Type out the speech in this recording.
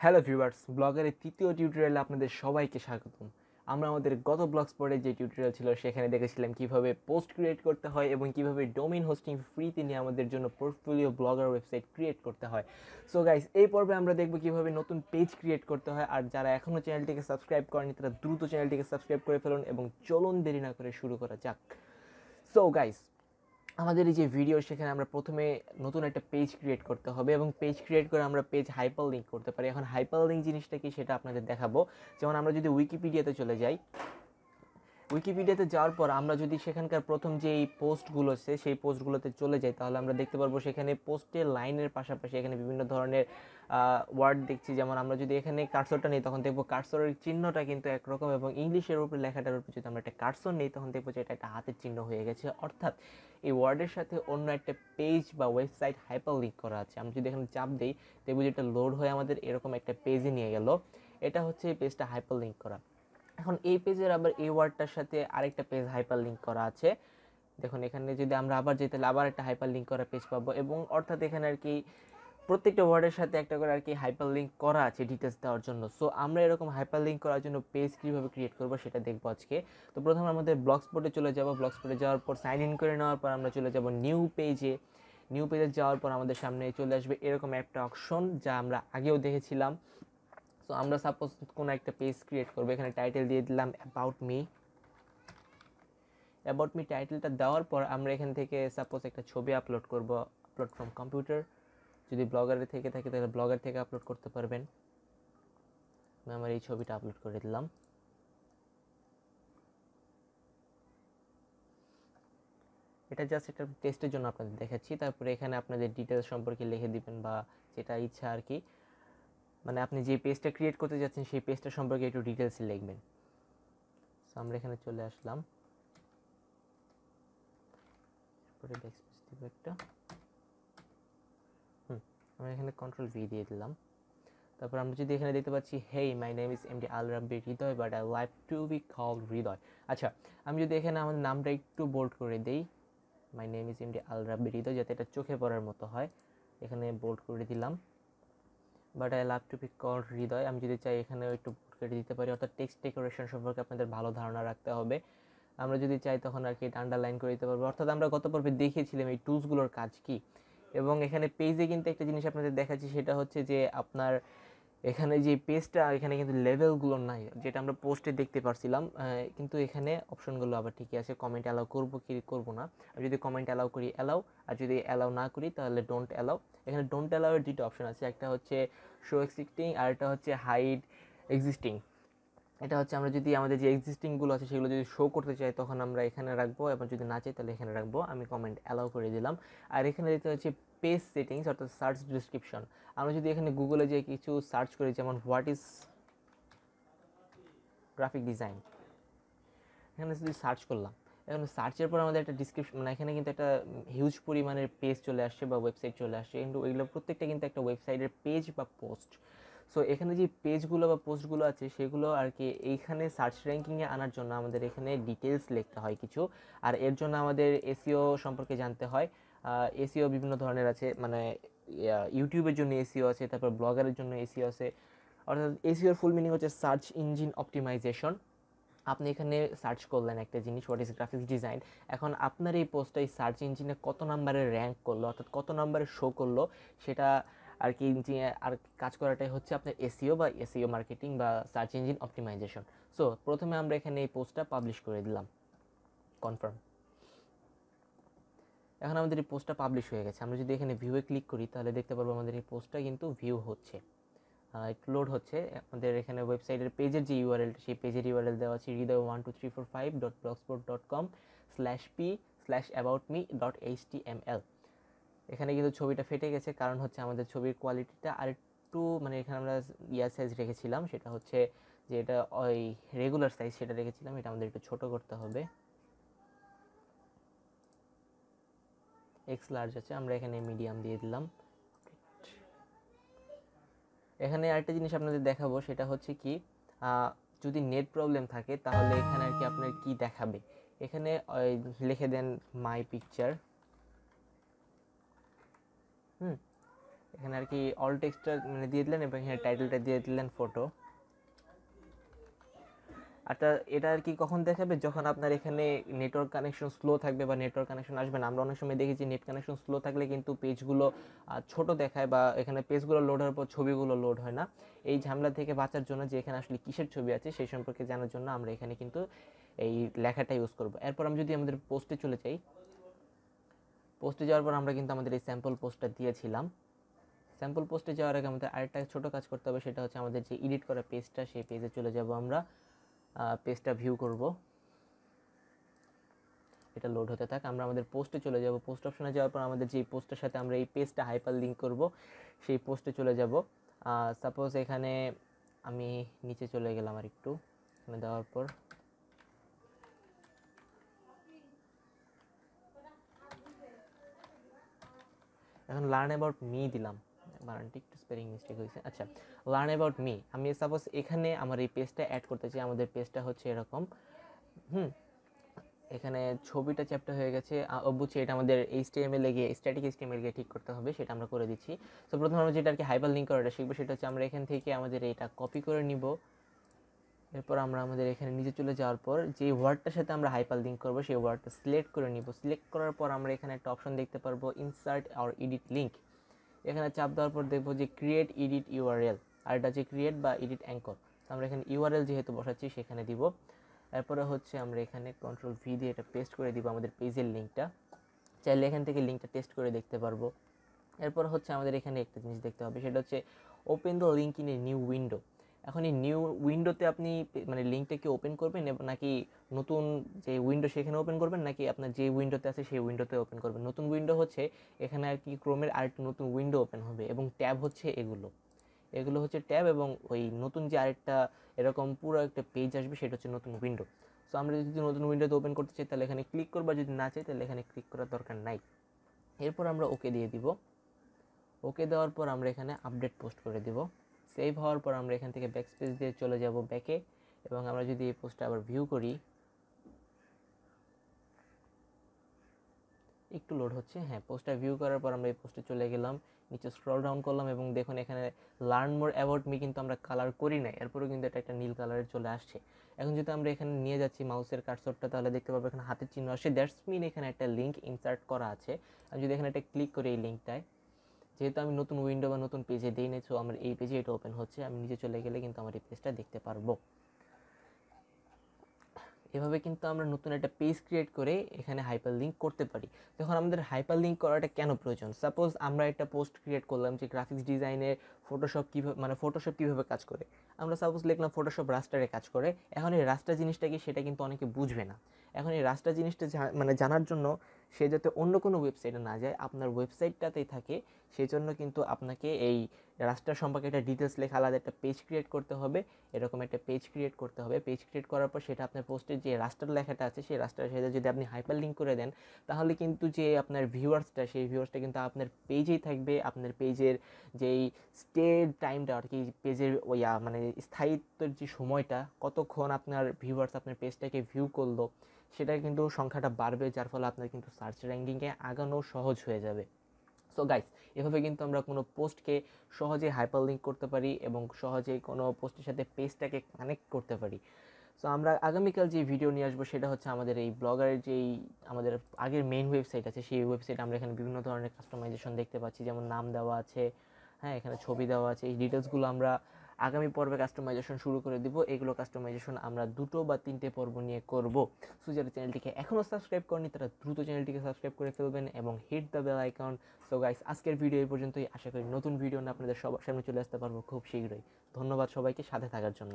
Hello viewers, ব্লগারের তৃতীয় টিউটোরিয়ালে আপনাদের সবাইকে স্বাগতম। আমরা আমাদের গত ব্লগ স্পটে যে টিউটোরিয়াল ছিল সেখানে দেখেছিলাম কিভাবে পোস্ট ক্রিয়েট করতে হয় এবং কিভাবে ডোমেইন হোস্টিং ফ্রিতে নিয়ে আমাদের জন্য পোর্টফোলিও ব্লগার ওয়েবসাইট ক্রিয়েট করতে হয়। সো গাইস, এই পর্বে আমরা দেখব কিভাবে নতুন পেজ ক্রিয়েট করতে হয়। আর যারা এখনও চ্যানেলটিকে সাবস্ক্রাইব করেনি তারা দ্রুত চ্যানেলটিকে সাবস্ক্রাইব করে ফেলুন এবং চলুন দেরি না করে শুরু করা যাক। সো গাইস, আমাদের এই যে ভিডিও সেখানে আমরা প্রথমে নতুন একটা পেজ ক্রিয়েট করতে হবে এবং পেজ ক্রিয়েট করে আমরা পেজ হাইপার লিঙ্ক করতে পারি। এখন হাইপার লিঙ্ক জিনিসটা কি সেটা আপনাদের দেখাবো। যেমন আমরা যদি উইকিপিডিয়াতে চলে যাই, উইকিপিডিয়াতে যাওয়ার পর আমরা যদি সেখানকার প্রথম যে এই পোস্টগুলো আছে সেই পোস্টগুলোতে চলে যাই তাহলে আমরা দেখতে পারবো সেখানে পোস্টের লাইনের পাশাপাশি এখানে বিভিন্ন ধরনের ওয়ার্ড দেখছি। যেমন আমরা যদি এখানে কার্সরটা নিই তখন দেখবো কার্সরের চিহ্নটা কিন্তু একরকম এবং ইংলিশের উপরে লেখাটার উপরে যদি আমরা একটা কার্সর নিই তখন দেখবো যে এটা একটা হাতের চিহ্ন হয়ে গেছে। অর্থাৎ এই ওয়ার্ডের সাথে অন্য একটা পেজ বা ওয়েবসাইট হাইপার লিঙ্ক করা আছে। আমরা যদি এখানে চাপ দিই দেখবো যে এটা লোড হয়ে আমাদের এরকম একটা পেজে নিয়ে গেল। এটা হচ্ছে এই পেজটা হাইপার লিঙ্ক করা। এখন এই পেজের আবার এই ওয়ার্ডটার সাথে আরেকটা পেজ হাইপার লিঙ্ক করা আছে। দেখুন এখানে যদি আমরা আবার যেতে তাহলে আবার একটা হাইপার লিঙ্ক করা পেজ পাবো এবং অর্থাৎ এখানে আর কি প্রত্যেকটা ওয়ার্ডের সাথে একটা করে আর কি হাইপার লিঙ্ক করা আছে ডিটেলস দেওয়ার জন্য। সো আমরা এরকম হাইপার লিঙ্ক করার জন্য পেজ কীভাবে ক্রিয়েট করবো সেটা দেখবো আজকে। তো প্রথমে আমাদের ব্লগ স্পটে চলে যাবো। ব্লগ স্পটে যাওয়ার পর সাইন ইন করে নেওয়ার পর আমরা চলে যাব নিউ পেজে। নিউ পেজে যাওয়ার পর আমাদের সামনে চলে আসবে এরকম একটা অপশন যা আমরা আগেও দেখেছিলাম। সো আমরা সাপোজ কোনো একটা পেজ ক্রিয়েট করবো, এখানে টাইটেল দিয়ে দিলাম অ্যাবাউট মি। অ্যাবাউট মি টাইটেলটা দেওয়ার পর আমরা এখান থেকে সাপোজ একটা ছবি আপলোড করব, আপলোড ফ্রম কম্পিউটার। যদি ব্লগারে থেকে থাকে তাহলে ব্লগার থেকে আপলোড করতে পারবেন। আমি আমার এই ছবিটা আপলোড করে দিলাম। এটা জাস্ট একটা টেস্টের জন্য আপনাদের দেখাচ্ছি। তারপরে এখানে আপনাদের ডিটেলস সম্পর্কে লিখে দিবেন বা যেটা ইচ্ছা আর কি, মানে আপনি যে পেজটা ক্রিয়েট করতে যাচ্ছেন সেই পেজটা সম্পর্কে একটু ডিটেলসে লিখবেন। সো আমরা এখানে চলে আসলাম, তারপরে ব্যাকস্পেস দিব একটা। আমরা এখানে কন্ট্রোল ভি দিয়ে দিলাম। তারপর আমরা যদি এখানে দেখতে পাচ্ছি hey my name is MD Al Rabbi Hridoy but I like to be called Hridoy. আচ্ছা, আমি যদি এখানে আমাদের নামটা একটু বোল্ড করে দেই, মাই name is MD Al Rabbi হৃদয়, যাতে এটা চোখে পড়ার মতো হয়, এখানে বোল্ড করে দিলাম। But I love to be called Hridoy আমি যদি চাই এখানেও একটু বোল্ড করে দিতে পারি। অর্থাৎ টেক্সট ডেকোরেশন সম্পর্কে আপনাদের ভালো ধারণা রাখতে হবে। আমরা যদি চাই তখন আর কি এটা আন্ডারলাইন করে দিতে পারবো। অর্থাৎ আমরা গত পর্বে দেখিয়েছিলাম এই টুলসগুলোর কাজ কি। এবং এখানে পেজে কিন্তু একটা জিনিস আপনাদের দেখাচ্ছি, সেটা হচ্ছে যে আপনার এখানে যে পেজটা এখানে কিন্তু লেভেলগুলো নাই, যেটা আমরা পোস্টে দেখতে পারছিলাম। কিন্তু এখানে অপশনগুলো আবার ঠিকই আছে। কমেন্ট অ্যালাউ করবো কি করবো না, আর যদি কমেন্ট অ্যালাউ করি অ্যালাউ, আর যদি অ্যালাউ না করি তাহলে ডোন্ট অ্যালাউ। এখানে ডোন্ট অ্যালাউ এর দুটো অপশন আছে, একটা হচ্ছে শো এক্সিস্টিং আর একটা হচ্ছে হাইড এক্সিস্টিং। এটা হচ্ছে আমরা যদি আমাদের যে এক্সিস্টিংগুলো আছে সেগুলো যদি শো করতে চাই তখন আমরা এখানে রাখবো, এবং যদি না চাই তাহলে এখানে রাখবো। আমি কমেন্ট অ্যালাউ করে দিলাম। আর এখানে দিতে হচ্ছে পেজ সেটিংস অর্থাৎ সার্চ ডিসক্রিপশন। আমরা যদি এখানে গুগলে যে কিছু সার্চ করি, যেমন হোয়াট ইজ গ্রাফিক ডিজাইন, এখানে যদি সার্চ করলাম, এখন সার্চের পর আমাদের একটা ডিসক্রিপশন, মানে এখানে কিন্তু একটা হিউজ পরিমাণের পেজ চলে আসছে বা ওয়েবসাইট চলে আসছে, কিন্তু ওইগুলো প্রত্যেকটা কিন্তু একটা ওয়েবসাইটের পেজ বা পোস্ট। সো এখানে যে পেজগুলো বা পোস্টগুলো আছে সেগুলো আর কি এইখানে সার্চ র্যাঙ্কিংয়ে আনার জন্য আমাদের এখানে ডিটেলস লিখতে হয় কিছু। আর এর জন্য আমাদের এসইও সম্পর্কে জানতে হয়। এসইও বিভিন্ন ধরনের আছে, মানে ইউটিউবের জন্য এসইও আছে, তারপর ব্লগারের জন্য এসইও আছে। অর্থাৎ এসইওর ফুল মিনিং হচ্ছে সার্চ ইঞ্জিন অপটিমাইজেশন। আপনি এখানে সার্চ করলেন একটা জিনিস, হোয়াট ইজ গ্রাফিক্স ডিজাইন। এখন আপনার এই পোস্টটা এই সার্চ ইঞ্জিনে কত নাম্বারে র্যাঙ্ক করলো, অর্থাৎ কত নাম্বারে শো করলো, সেটা আর কি আর কাজ করাটাই হচ্ছে আপনার এসইও বা এসইও মার্কেটিং বা সার্চ ইঞ্জিন অপটিমাইজেশন। সো প্রথমে আমরা এখানে এই পোস্টটা পাবলিশ করে দিলাম, কনফার্ম। এখন আমাদের এই পোস্টটা পাবলিশ হয়ে গেছে। আমরা যদি এখানে ভিউয়ে ক্লিক করি তাহলে দেখতে পারবো আমাদের এই পোস্টটা কিন্তু ভিউ হচ্ছে, একটু লোড হচ্ছে। আমাদের এখানে ওয়েবসাইটের পেজের যে ইউআরএল সেই পেজের ইউআরএল দেওয়া আছে hridoy12345.blogspot.com/p/aboutme.html। এখানে কিন্তু ছবিটা ফেটে গেছে, কারণ হচ্ছে আমাদের ছবির কোয়ালিটিটা আর একটু, মানে এখানে আমরা সাইজ রেখেছিলাম, সেটা হচ্ছে যে এটা ওই রেগুলার সাইজ সেটা রেখেছিলাম, এটা আমাদের একটু ছোট করতে হবে। এক্স লার্জ আছে, আমরা এখানে মিডিয়াম দিয়ে দিলাম। এখানে আরেকটা জিনিস আপনাদের দেখাবো, সেটা হচ্ছে কি যদি নেট প্রবলেম থাকে তাহলে এখানে আর কি আপনার কি দেখাবে, এখানে লিখে দেন মাই পিকচার। এখানে আর কি অল টেক্সটটা মানে দিয়ে দিলেন এবং এখানে টাইটেলটা দিয়ে দিলেন ফটো। আর এটা আর কি কখন দেখাবে, যখন আপনার এখানে নেটওয়ার্ক কানেকশন স্লো থাকবে বা নেটওয়ার্ক কানেকশন আসবে না। আমরা অনেক সময় দেখেছি নেট কানেকশন স্লো থাকলে কিন্তু পেজগুলো ছোট দেখায় বা এখানে পেজগুলো লোড হওয়ার পর ছবিগুলো লোড হয় না। এই ঝামেলা থেকে বাঁচার জন্য যে এখানে আসলে কিসের ছবি আছে সেই সম্পর্কে জানার জন্য আমরা এখানে কিন্তু এই লেখাটা ইউজ করব। এরপর আমি যদি আমাদের পোস্টে চলে যাই, পোস্টে যাওয়ার পর আমরা কিন্তু আমাদের এই স্যাম্পল পোস্টটা দিয়েছিলাম। স্যাম্পল পোস্টে যাওয়ার আগে আমাদের আরেকটা ছোট কাজ করতে হবে, সেটা হচ্ছে আমাদের যে এডিট করা পেজটা, সেই পেজে চলে যাব আমরা, পেজটা ভিউ করব। এটা লোড হতে থাক, আমরা আমাদের পোস্টে চলে যাব। পোস্ট অপশনে যাওয়ার পর আমাদের যে পোস্টের সাথে আমরা এই পেজটা হাইপার লিঙ্ক করব সেই পোস্টে চলে যাব। সাপোজ এখানে আমি নিচে চলে গেলাম আর একটু, এখানে দেওয়ার পর এখন লার্ন অ্যাবাউট মি দিলাম, বানানটি একটু স্পেলিং মিস্টেক হয়েছে। আচ্ছা, লার্ন অ্যাবাউট মি, আমি সাপোজ এখানে আমার এই পেজটা অ্যাড করতে চাই। আমাদের পেজটা হচ্ছে এরকম, এখানে ছবিটা চ্যাপ্টার হয়ে গেছে। বুঝছি, এটা আমাদের HTML এ গিয়ে স্ট্যাটিক HTML গিয়ে ঠিক করতে হবে, সেটা আমরা করে দিচ্ছি। তো প্রথমে আমরা যেটা আর কি হাইপার লিঙ্ক করাটা শিখবো, সেটা হচ্ছে আমরা এখান থেকে আমাদের এটা কপি করে নিব। এরপর আমরা আমাদের এখানে নিচে চলে যাওয়ার পর যে ওয়ার্ডটার সাথে আমরা হাইপার লিঙ্ক করবো সেই ওয়ার্ডটা সিলেক্ট করে নিব। সিলেক্ট করার পর আমরা এখানে একটা অপশন দেখতে পারবো, ইনসার্ট অর এডিট লিঙ্ক। এখানে চাপ দেওয়ার পর দেখবো যে ক্রিয়েট এডিট ইউআরএল, আর এটা যে ক্রিয়েট বা এডিট অ্যাঙ্কর। তো আমরা এখানে ইউআরএল যেহেতু বসাচ্ছি সেখানে দিব। এরপরে হচ্ছে আমরা এখানে Ctrl+V দিয়ে এটা পেস্ট করে দিব আমাদের পেজের লিঙ্কটা। চাইলে এখান থেকে লিঙ্কটা টেস্ট করে দেখতে পারবো। এরপর হচ্ছে আমাদের এখানে একটা জিনিস দেখতে হবে, সেটা হচ্ছে open the link in a new window. এখন এই নিউ উইন্ডোতে আপনি মানে লিঙ্কটাকে ওপেন করবেন নাকি নতুন যে উইন্ডো সেখানে ওপেন করবেন, নাকি আপনার যে উইন্ডোতে আছে সেই উইন্ডোতে ওপেন করবেন। নতুন উইন্ডো হচ্ছে এখানে আর কি ক্রোমের আরেকটা নতুন উইন্ডো ওপেন হবে এবং ট্যাব হচ্ছে এগুলো হচ্ছে ট্যাব, এবং ওই নতুন যে আরেকটা এরকম পুরো একটা পেজ আসবে সেটা হচ্ছে নতুন উইন্ডো। সো আমরা যদি নতুন উইন্ডোতে ওপেন করতে চাই তাহলে এখানে ক্লিক করবো, যদি না চাই তাহলে এখানে ক্লিক করার দরকার নাই। এরপর আমরা ওকে দিয়ে দিব। ওকে দেওয়ার পর আমরা এখানে আপডেট পোস্ট করে দিব। সেভ হওয়ার পর আমরা এখান থেকে ব্যাকস্পেস দিয়ে চলে যাব ব্যাকে, এবং আমরা যদি এই পোস্টটা আবার ভিউ করি, একটু লোড হচ্ছে। হ্যাঁ, পোস্টটা ভিউ করার পর আমরা এই পোস্টে চলে গেলাম, নিচে স্ক্রল ডাউন করলাম এবং দেখুন এখানে লার্ন মোর অ্যাবাউট মি কিন্তু আমরা কালার করি নাই, এরপরেও কিন্তু এটা একটা নীল কালারের চলে আসছে। এখন যদি আমরা এখানে নিয়ে যাচ্ছি মাউসের কার্সরটা, তাহলে দেখতে পাবো এখানে হাতের চিহ্ন আসে, দ্যাটস মিন এখানে একটা লিঙ্ক ইনসার্ট করা আছে। আমি যদি এখানে একটা ক্লিক করি এই লিঙ্কটায়, যেহেতু আমি নতুন উইন্ডো বা নতুন পেজে দিই নাই, সো আমার এই পেজে এটা ওপেন হচ্ছে। আমি নিচে চলে গেলে কিন্তু আমার এই পেজটা দেখতে পারবো। এভাবে কিন্তু আমরা নতুন একটা পেজ ক্রিয়েট করে এখানে হাইপার লিঙ্ক করতে পারি। যখন আমাদের হাইপার লিঙ্ক করাটা কেন প্রয়োজন, সাপোজ আমরা একটা পোস্ট ক্রিয়েট করলাম যে গ্রাফিক্স ডিজাইনে ফটোশপ কীভাবে মানে ফটোশপ কীভাবে কাজ করে। আমরা সাপোজ লিখলাম ফটোশপ রাস্টারে কাজ করে। এখন এই রাস্টার জিনিসটা কি সেটা কিন্তু অনেকে বুঝবে না। এখন এই রাস্টার জিনিসটা মানে জানার জন্য সে যাতে অন্য কোনো ওয়েবসাইটে না যায়, আপনার ওয়েবসাইটটাতেই থাকে, সেই জন্য কিন্তু আপনাকে এই রাস্টার সম্পর্কে একটা ডিটেলস লেখা আলাদা একটা পেজ ক্রিয়েট করতে হবে। এরকম একটা পেজ ক্রিয়েট করতে হবে। পেজ ক্রিয়েট করার পর সেটা আপনার পোস্টের যে রাস্টার লেখাটা আছে সেই রাস্টারের সাথে যদি আপনি হাইপার লিঙ্ক করে দেন, তাহলে কিন্তু যে আপনার ভিউয়ার্সটা, সেই ভিউয়ার্সটা কিন্তু আপনার পেজেই থাকবে। আপনার পেজের যেই স্টে টাইমটা আর কি, পেজের মানে স্থায়িত্বের যে সময়টা, কতক্ষণ আপনার ভিউয়ার্স আপনার পেজটাকে ভিউ করলো, সেটা কিন্তু সংখ্যাটা বাড়বে, যার ফলে আপনার কিন্তু সার্চ র্যাঙ্কিংয়ে আগানো সহজ হয়ে যাবে। সো গাইস, এভাবে কিন্তু আমরা কোনো পোস্টকে সহজে হাইপার লিঙ্ক করতে পারি এবং সহজেই কোনো পোস্টের সাথে পেজটাকে কানেক্ট করতে পারি। সো আমরা আগামীকাল যে ভিডিও নিয়ে আসবো সেটা হচ্ছে আমাদের এই ব্লগারের যেই আমাদের আগের মেইন ওয়েবসাইট আছে, সেই ওয়েবসাইট আমরা এখানে বিভিন্ন ধরনের কাস্টমাইজেশন দেখতে পাচ্ছি, যেমন নাম দেওয়া আছে, হ্যাঁ এখানে ছবি দেওয়া আছে। এই ডিটেলসগুলো আমরা আগামী পর্বে কাস্টমাইজেশন শুরু করে দিব। এগুলো কাস্টমাইজেশন আমরা 2 বা 3টে পর্ব নিয়ে করব। সো যারা চ্যানেলটিকে এখনও সাবস্ক্রাইব করেনি তারা দ্রুত চ্যানেলটিকে সাবস্ক্রাইব করে ফেলবেন এবং hit the bell icon. So guys, আজকের ভিডিও এই পর্যন্তই। আশা করি নতুন ভিডিও নিয়ে আপনাদের সবার সামনে চলে আসতে পারবো খুব শীঘ্রই। ধন্যবাদ সবাইকে সাথে থাকার জন্য।